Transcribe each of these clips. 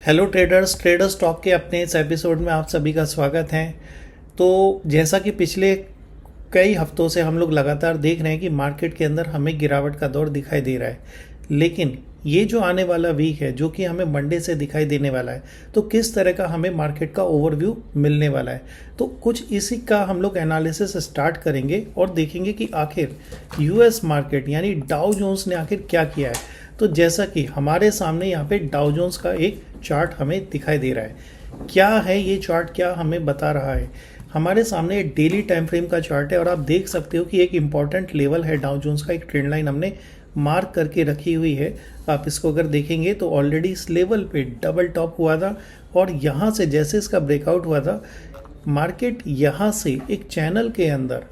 Hello traders, traders talk के अपने इस एपिसोड में आप सभी का स्वागत है। तो जैसा कि पिछले कई हफ्तों से हम लोग लगातार देख रहे हैं कि मार्केट के अंदर हमें गिरावट का दौर दिखाई दे रहा है, लेकिन ये जो आने वाला वीक है जो कि हमें मंडे से दिखाई देने वाला है, तो किस तरह का हमें मार्केट का ओवरव्यू मिलने वाला है, तो कुछ इसी का हम लोग एनालिसिस स्टार्ट करेंगे और देखेंगे कि आखिर यूएस मार्केट यानी डाउ जोन्स ने आखिर क्या किया है। तो जैसा कि हमारे सामने यहाँ पे डाउ जोन्स का एक चार्ट हमें दिखाई दे रहा है। क्या है ये चार्ट, क्या हमें बता रहा है? हमारे सामने डेली टाइम फ्रेम का चार्ट है और आप देख सकते हो कि एक इम्पॉर्टेंट लेवल है डाउ जोन्स का, एक ट्रेंड लाइन हमने मार्क करके रखी हुई है। आप इसको अगर देखेंगे तो ऑलरेडी इस लेवल पे डबल टॉप हुआ था और यहाँ से जैसे इसका ब्रेकआउट हुआ था, मार्केट यहाँ से एक चैनल के अंदर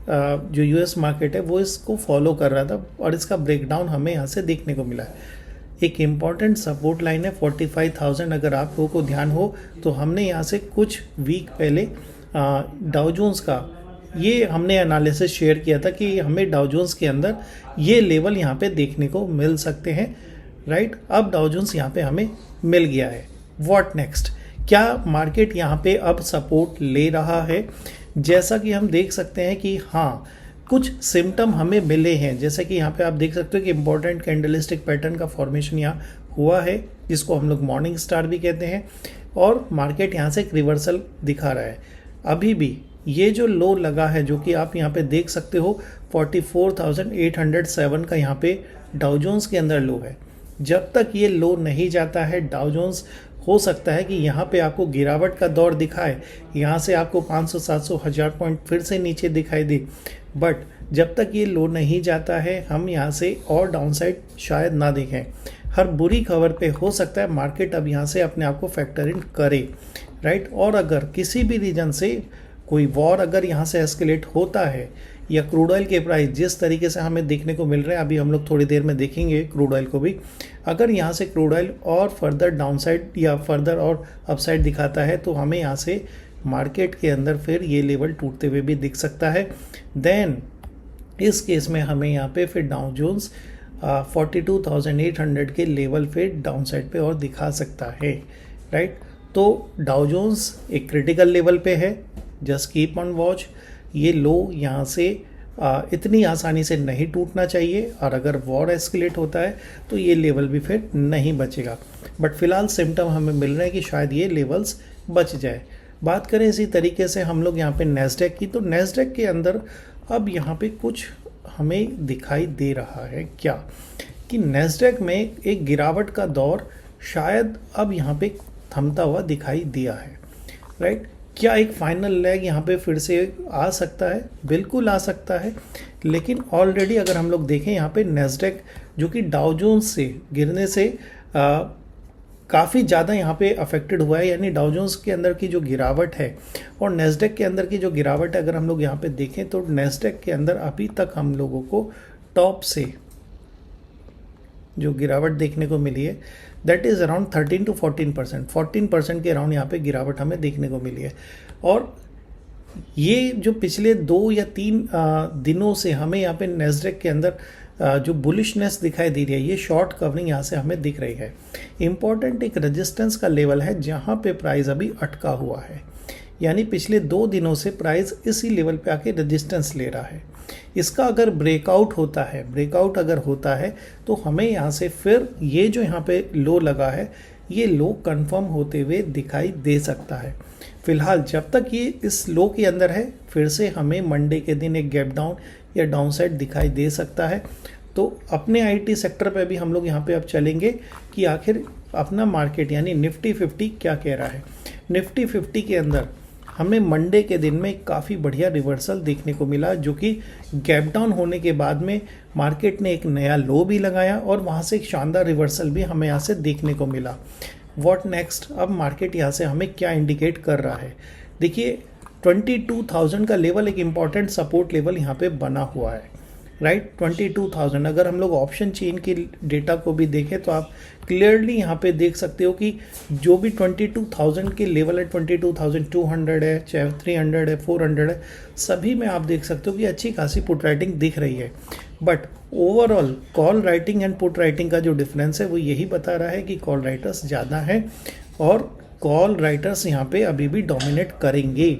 जो यूएस मार्केट है वो इसको फॉलो कर रहा था और इसका ब्रेकडाउन हमें यहाँ से देखने को मिला है। एक इम्पॉर्टेंट सपोर्ट लाइन है 45,000। अगर आप लोगों को ध्यान हो तो हमने यहाँ से कुछ वीक पहले डाउ जोन्स का ये हमने एनालिसिस शेयर किया था कि हमें डाउ जोन्स के अंदर ये लेवल यहाँ पे देखने को मिल सकते हैं, राइट। अब डाउ जोन्स यहाँ पे हमें मिल गया है। What next? क्या मार्केट यहाँ पे अब सपोर्ट ले रहा है? जैसा कि हम देख सकते हैं कि हाँ, कुछ सिम्टम हमें मिले हैं। जैसे कि यहाँ पे आप देख सकते हो कि इम्पोर्टेंट कैंडलस्टिक पैटर्न का फॉर्मेशन यहाँ हुआ है, जिसको हम लोग मॉर्निंग स्टार भी कहते हैं, और मार्केट यहाँ से एक रिवर्सल दिखा रहा है। अभी भी ये जो लो लगा है जो कि आप यहाँ पे देख सकते हो 44,807 का यहाँ पे डाउ जोन्स के अंदर लो है। जब तक ये लो नहीं जाता है डाउ जोन्स, हो सकता है कि यहाँ पे आपको गिरावट का दौर दिखाए, यहाँ से आपको 500, 700, 1000 पॉइंट फिर से नीचे दिखाई दे। बट जब तक ये लो नहीं जाता है हम यहाँ से और डाउनसाइड शायद ना देखें। हर बुरी खबर पे हो सकता है मार्केट अब यहाँ से अपने आप को फैक्टर इन करे, राइट। और अगर किसी भी रीजन से कोई वॉर अगर यहाँ से एस्केलेट होता है या क्रूड ऑयल के प्राइस जिस तरीके से हमें देखने को मिल रहे हैं, अभी हम लोग थोड़ी देर में देखेंगे क्रूड ऑयल को भी, अगर यहाँ से क्रूड ऑयल और फर्दर डाउनसाइड या फर्दर और अपसाइड दिखाता है तो हमें यहाँ से मार्केट के अंदर फिर ये लेवल टूटते हुए भी दिख सकता है। देन इस केस में हमें यहाँ पे फिर डाउ जोन्स 42,800 के लेवल फिर डाउनसाइड पे और दिखा सकता है, राइट। तो डाउ जोन्स एक क्रिटिकल लेवल पे है, जस्ट कीप ऑन वॉच। ये लो यहाँ से इतनी आसानी से नहीं टूटना चाहिए और अगर वॉर एस्केलेट होता है तो ये लेवल भी फिर नहीं बचेगा। बट फिलहाल सिम्टम हमें मिल रहे हैं कि शायद ये लेवल्स बच जाए। बात करें इसी तरीके से हम लोग यहाँ पे नेस्डेक की, तो नेस्डेक के अंदर अब यहाँ पे कुछ हमें दिखाई दे रहा है क्या कि नेस्डेक में एक गिरावट का दौर शायद अब यहाँ पे थमता हुआ दिखाई दिया है, राइट। क्या एक फाइनल लेग यहाँ पे फिर से आ सकता है? बिल्कुल आ सकता है, लेकिन ऑलरेडी अगर हम लोग देखें यहाँ पे नेस्डेक जो कि डाउ जोन्स से गिरने से काफ़ी ज़्यादा यहाँ पे अफेक्टेड हुआ है, यानी डाउ जोन्स के अंदर की जो गिरावट है और नेस्डेक के अंदर की जो गिरावट है, अगर हम लोग यहाँ पे देखें तो नेस्डेक के अंदर अभी तक हम लोगों को टॉप से जो गिरावट देखने को मिली है दैट इज़ अराउंड 13 to 14%, 14% के अराउंड यहाँ पे गिरावट हमें देखने को मिली है। और ये जो पिछले 2 या 3 दिनों से हमें यहाँ पे नेस्डेक के अंदर जो बुलिशनेस दिखाई दे रही है, ये शॉर्ट कवरिंग यहाँ से हमें दिख रही है। इम्पॉर्टेंट एक रेजिस्टेंस का लेवल है जहाँ पे प्राइस अभी अटका हुआ है, यानी पिछले 2 दिनों से प्राइस इसी लेवल पे आके रेजिस्टेंस ले रहा है। इसका अगर ब्रेकआउट होता है, ब्रेकआउट अगर होता है तो हमें यहाँ से फिर ये जो यहाँ पे लो लगा है ये लो कंफर्म होते हुए दिखाई दे सकता है। फिलहाल जब तक ये इस लो के अंदर है फिर से हमें मंडे के दिन एक गैप डाउन या डाउनसाइड दिखाई दे सकता है। तो अपने आईटी सेक्टर पे भी हम लोग यहाँ पे अब चलेंगे कि आखिर अपना मार्केट यानी निफ्टी 50 क्या कह रहा है। निफ्टी 50 के अंदर हमें मंडे के दिन में काफ़ी बढ़िया रिवर्सल देखने को मिला, जो कि गैप डाउन होने के बाद में मार्केट ने एक नया लो भी लगाया और वहाँ से एक शानदार रिवर्सल भी हमें यहाँ से देखने को मिला। What next? अब मार्केट यहाँ से हमें क्या इंडिकेट कर रहा है? देखिए 22,000 का लेवल एक इम्पॉर्टेंट सपोर्ट लेवल यहाँ पे बना हुआ है, राइट। 22,000 अगर हम लोग ऑप्शन चेन के डेटा को भी देखें तो आप क्लियरली यहाँ पे देख सकते हो कि जो भी 22,000 के लेवल है, 22,200 है, चाहे 300 है, 400 है, सभी में आप देख सकते हो कि अच्छी खासी पुट राइटिंग दिख रही है। But overall call writing and put writing का जो डिफरेंस है वो यही बता रहा है कि कॉल राइटर्स ज़्यादा हैं और कॉल राइटर्स यहाँ पे अभी भी डोमिनेट करेंगे,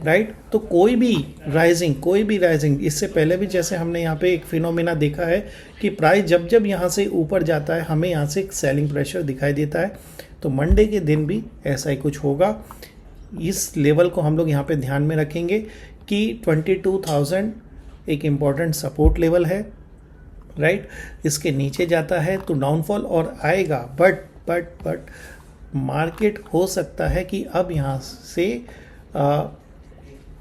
राइट। तो कोई भी राइजिंग, इससे पहले भी जैसे हमने यहाँ पे एक फिनोमेना देखा है कि प्राइस जब जब यहाँ से ऊपर जाता है हमें यहाँ से एक सेलिंग प्रेशर दिखाई देता है, तो मंडे के दिन भी ऐसा ही कुछ होगा। इस लेवल को हम लोग यहाँ पे ध्यान में रखेंगे कि 22,000 एक इम्पॉर्टेंट सपोर्ट लेवल है, राइट। इसके नीचे जाता है तो डाउनफॉल और आएगा, बट मार्केट हो सकता है कि अब यहाँ से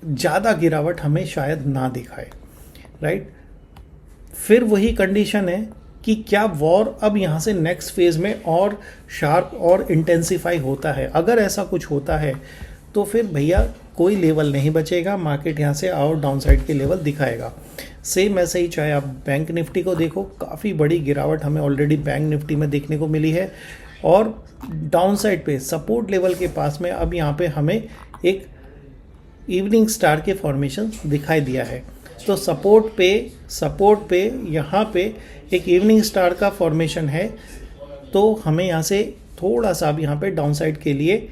ज़्यादा गिरावट हमें शायद ना दिखाए, राइट। फिर वही कंडीशन है कि क्या वॉर अब यहाँ से नेक्स्ट फेज में और शार्प और इंटेंसिफाई होता है। अगर ऐसा कुछ होता है तो फिर भैया कोई लेवल नहीं बचेगा, मार्केट यहाँ से और डाउनसाइड के लेवल दिखाएगा। सेम ऐसे ही चाहे आप बैंक निफ्टी को देखो, काफ़ी बड़ी गिरावट हमें ऑलरेडी बैंक निफ्टी में देखने को मिली है, और डाउनसाइड पे सपोर्ट लेवल के पास में अब यहाँ पे हमें एक इवनिंग स्टार के फॉर्मेशन दिखाई दिया है। तो सपोर्ट पे यहाँ पे एक इवनिंग स्टार का फॉर्मेशन है, तो हमें यहाँ से थोड़ा सा अब यहाँ पे डाउनसाइड के लिए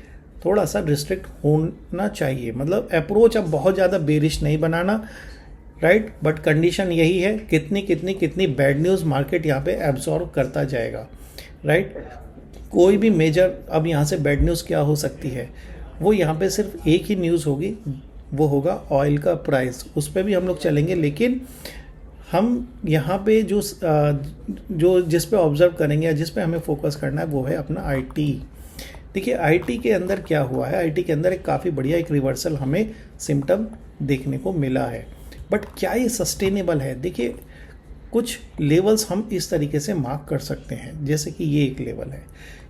थोड़ा सा रिस्ट्रिक्ट होना चाहिए। मतलब अप्रोच अब बहुत ज़्यादा बेरिश नहीं बनाना, राइट। बट कंडीशन यही है, कितनी बैड न्यूज़ मार्केट यहाँ पे एब्जॉर्ब करता जाएगा, राइट। कोई भी मेजर अब यहाँ से बैड न्यूज़ क्या हो सकती है, वो यहाँ पे सिर्फ एक ही न्यूज़ होगी, वो होगा ऑयल का प्राइस। उस पर भी हम लोग चलेंगे, लेकिन हम यहाँ पे जो जिस पे ऑब्जर्व करेंगे या जिस पे हमें फोकस करना है वो है अपना आईटी। देखिए आईटी के अंदर क्या हुआ है, आईटी के अंदर एक काफ़ी बढ़िया एक रिवर्सल हमें सिम्टम देखने को मिला है, बट क्या ये सस्टेनेबल है। देखिए कुछ लेवल्स हम इस तरीके से मार्क कर सकते हैं, जैसे कि ये एक लेवल है,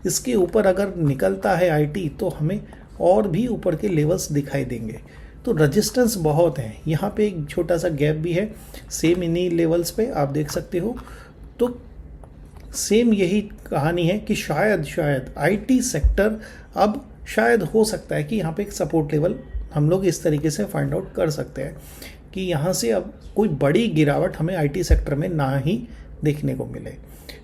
इसके ऊपर अगर निकलता है आईटी तो हमें और भी ऊपर के लेवल्स दिखाई देंगे। तो रेजिस्टेंस बहुत है, यहाँ पे एक छोटा सा गैप भी है, सेम इन्हीं लेवल्स पे आप देख सकते हो। तो सेम यही कहानी है कि शायद आईटी सेक्टर अब शायद हो सकता है कि यहाँ पे एक सपोर्ट लेवल हम लोग इस तरीके से फाइंड आउट कर सकते हैं कि यहाँ से अब कोई बड़ी गिरावट हमें आईटी सेक्टर में ना ही देखने को मिले।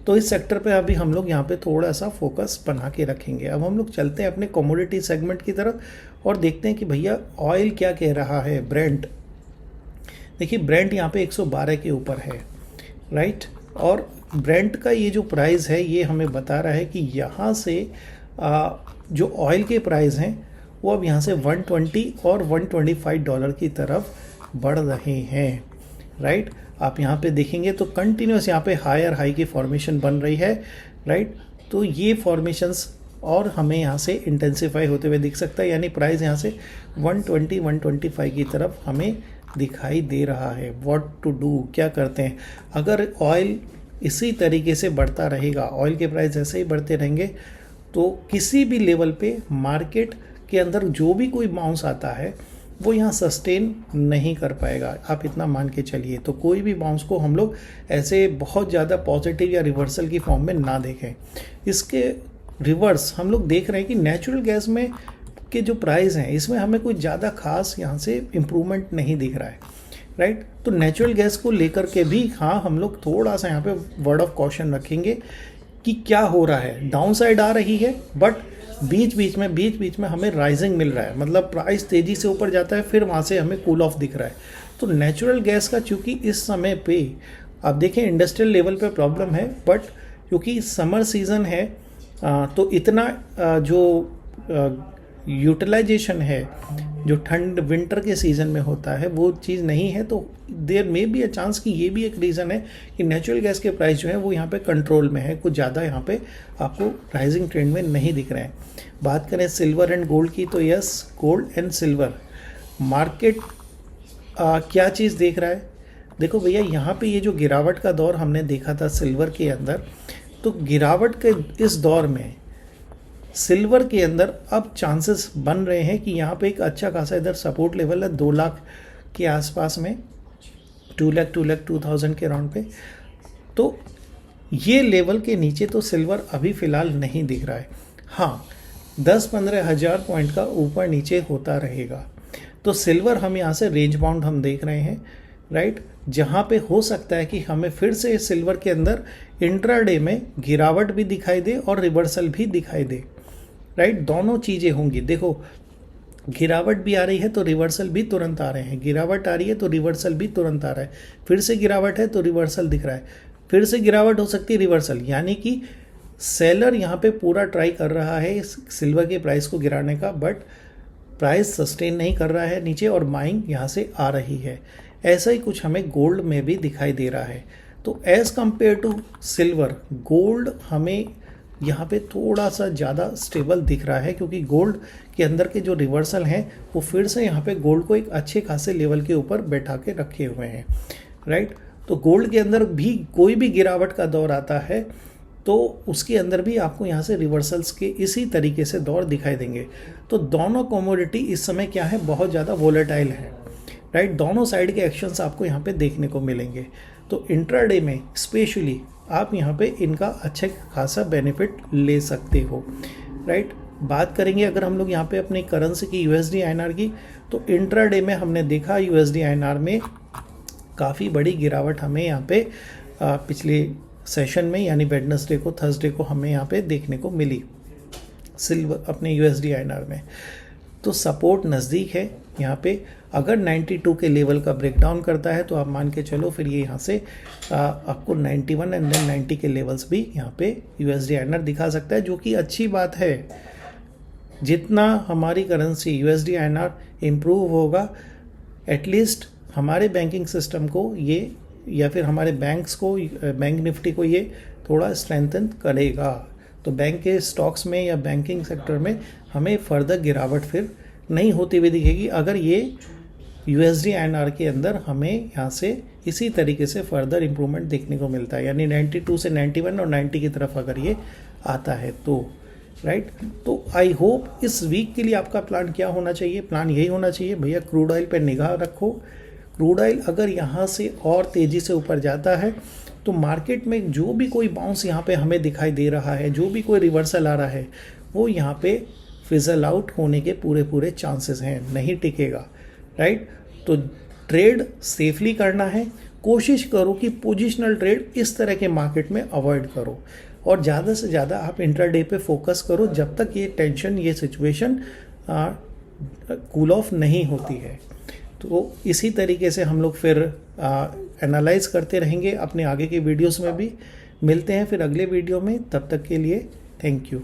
तो इस सेक्टर पे अभी हम लोग यहाँ पे थोड़ा सा फोकस बना के रखेंगे। अब हम लोग चलते हैं अपने कमोडिटी सेगमेंट की तरफ और देखते हैं कि भैया ऑयल क्या कह रहा है। ब्रेंट, देखिए ब्रेंट यहाँ पे 112 के ऊपर है, राइट। और ब्रेंट का ये जो प्राइस है ये हमें बता रहा है कि यहाँ से जो ऑयल के प्राइस हैं वो अब यहाँ से 120 और 125 डॉलर की तरफ बढ़ रहे हैं, राइट। आप यहाँ पे देखेंगे तो कंटिन्यूस यहाँ पे हायर हाई की फॉर्मेशन बन रही है, राइट। तो ये फॉर्मेशंस और हमें यहाँ से इंटेंसिफाई होते हुए दिख सकता है, यानी प्राइस यहाँ से 120 125 की तरफ हमें दिखाई दे रहा है। व्हाट टू डू, क्या करते हैं। अगर ऑयल इसी तरीके से बढ़ता रहेगा, ऑयल के प्राइस ऐसे ही बढ़ते रहेंगे, तो किसी भी लेवल पे मार्केट के अंदर जो भी कोई बाउंस आता है वो यहाँ सस्टेन नहीं कर पाएगा, आप इतना मान के चलिए। तो कोई भी बाउंस को हम लोग ऐसे बहुत ज़्यादा पॉजिटिव या रिवर्सल की फॉर्म में ना देखें। इसके रिवर्स हम लोग देख रहे हैं कि नेचुरल गैस में के जो प्राइस हैं इसमें हमें कोई ज़्यादा खास यहाँ से इम्प्रूवमेंट नहीं दिख रहा है, राइट। तो नेचुरल गैस को लेकर के भी हाँ हम लोग थोड़ा सा यहाँ पे वर्ड ऑफ कॉशन रखेंगे कि क्या हो रहा है। डाउन साइड आ रही है, बट बीच बीच में हमें राइजिंग मिल रहा है, मतलब प्राइस तेज़ी से ऊपर जाता है, फिर वहाँ से हमें कूल ऑफ दिख रहा है। तो नेचुरल गैस का चूँकि इस समय पे आप देखें इंडस्ट्रियल लेवल पे प्रॉब्लम है, बट क्योंकि समर सीज़न है तो इतना जो यूटिलाइजेशन है जो ठंड विंटर के सीज़न में होता है वो चीज़ नहीं है। तो there may be a chance कि ये भी एक रीज़न है कि नेचुरल गैस के प्राइस जो है वो यहाँ पे कंट्रोल में है, कुछ ज़्यादा यहाँ पे आपको राइजिंग ट्रेंड में नहीं दिख रहे हैं। बात करें सिल्वर एंड गोल्ड की, तो yes gold and silver market क्या चीज़ देख रहा है। देखो भैया यहाँ पे ये जो गिरावट का दौर हमने देखा था सिल्वर के अंदर, तो गिरावट के इस दौर में सिल्वर के अंदर अब चांसेस बन रहे हैं कि यहाँ पे एक अच्छा खासा इधर सपोर्ट लेवल है 2 लाख के आसपास में, 2 लाख 2,000 के राउंड पे। तो ये लेवल के नीचे तो सिल्वर अभी फ़िलहाल नहीं दिख रहा है। हाँ 10-15 हज़ार पॉइंट का ऊपर नीचे होता रहेगा तो सिल्वर हम यहाँ से रेंज बाउंड हम देख रहे हैं, राइट। जहाँ पे हो सकता है कि हमें फिर से सिल्वर के अंदर इंट्राडे में गिरावट भी दिखाई दे और रिवर्सल भी दिखाई दे, राइट, दोनों चीज़ें होंगी। देखो गिरावट भी आ रही है तो रिवर्सल भी तुरंत आ रहे हैं, गिरावट आ रही है तो रिवर्सल भी तुरंत आ रहा है, फिर से गिरावट है तो रिवर्सल दिख रहा है, फिर से गिरावट हो सकती है रिवर्सल, यानी कि सेलर यहाँ पे पूरा ट्राई कर रहा है इस सिल्वर के प्राइस को गिराने का, बट प्राइस सस्टेन नहीं कर रहा है नीचे और बाइंग यहाँ से आ रही है। ऐसा ही कुछ हमें गोल्ड में भी दिखाई दे रहा है। तो as compared to silver, gold हमें यहाँ पे थोड़ा सा ज़्यादा स्टेबल दिख रहा है, क्योंकि गोल्ड के अंदर के जो रिवर्सल हैं वो फिर से यहाँ पे गोल्ड को एक अच्छे खासे लेवल के ऊपर बैठा के रखे हुए हैं, राइट। तो गोल्ड के अंदर भी कोई भी गिरावट का दौर आता है तो उसके अंदर भी आपको यहाँ से रिवर्सल्स के इसी तरीके से दौर दिखाई देंगे। तो दोनों कमोडिटी इस समय क्या है, बहुत ज़्यादा वोलेटाइल है, राइट। दोनों साइड के एक्शंस आपको यहाँ पे देखने को मिलेंगे। तो इंट्राडे में स्पेशली आप यहाँ पे इनका अच्छा खासा बेनिफिट ले सकते हो, राइट। बात करेंगे अगर हम लोग यहाँ पे अपनी करेंसी की यूएसडी आईएनआर की, तो इंट्राडे में हमने देखा यूएसडी आईएनआर में काफ़ी बड़ी गिरावट हमें यहाँ पे पिछले सेशन में यानी वेडनेसडे को, थर्सडे को हमें यहाँ पे देखने को मिली सिल्वर अपने यूएसडी आईएनआर में। तो सपोर्ट नज़दीक है यहाँ पे, अगर 92 के लेवल का ब्रेकडाउन करता है तो आप मान के चलो फिर ये यहाँ से आपको 91 एंड देन 90 के लेवल्स भी यहाँ पे यूएसडी आईएनआर दिखा सकता है, जो कि अच्छी बात है। जितना हमारी करेंसी यूएसडी आईएनआर इम्प्रूव होगा, एटलीस्ट हमारे बैंकिंग सिस्टम को ये या फिर हमारे बैंक्स को, बैंक निफ्टी को ये थोड़ा स्ट्रेंथन करेगा। तो बैंक के स्टॉक्स में या बैंकिंग सेक्टर में हमें फर्दर गिरावट फिर नहीं होती हुई दिखेगी, अगर ये यूएसडी आईएनआर के अंदर हमें यहाँ से इसी तरीके से फर्दर इम्प्रूवमेंट देखने को मिलता है, यानी 92 से 91 और 90 की तरफ अगर ये आता है तो, राइट। तो आई होप इस वीक के लिए आपका प्लान क्या होना चाहिए, प्लान यही होना चाहिए भैया, क्रूड ऑयल पर निगाह रखो। क्रूड ऑयल अगर यहाँ से और तेज़ी से ऊपर जाता है तो मार्केट में जो भी कोई बाउंस यहाँ पे हमें दिखाई दे रहा है, जो भी कोई रिवर्सल आ रहा है, वो यहाँ पे फिजल आउट होने के पूरे चांसेस हैं, नहीं टिकेगा, राइट। तो ट्रेड सेफली करना है, कोशिश करो कि पोजिशनल ट्रेड इस तरह के मार्केट में अवॉइड करो, और ज़्यादा से ज़्यादा आप इंट्राडे पे फोकस करो जब तक ये टेंशन, ये सिचुएशन कूल ऑफ नहीं होती है। तो इसी तरीके से हम लोग फिर एनालाइज करते रहेंगे अपने आगे के वीडियोस में भी। मिलते हैं फिर अगले वीडियो में, तब तक के लिए थैंक यू।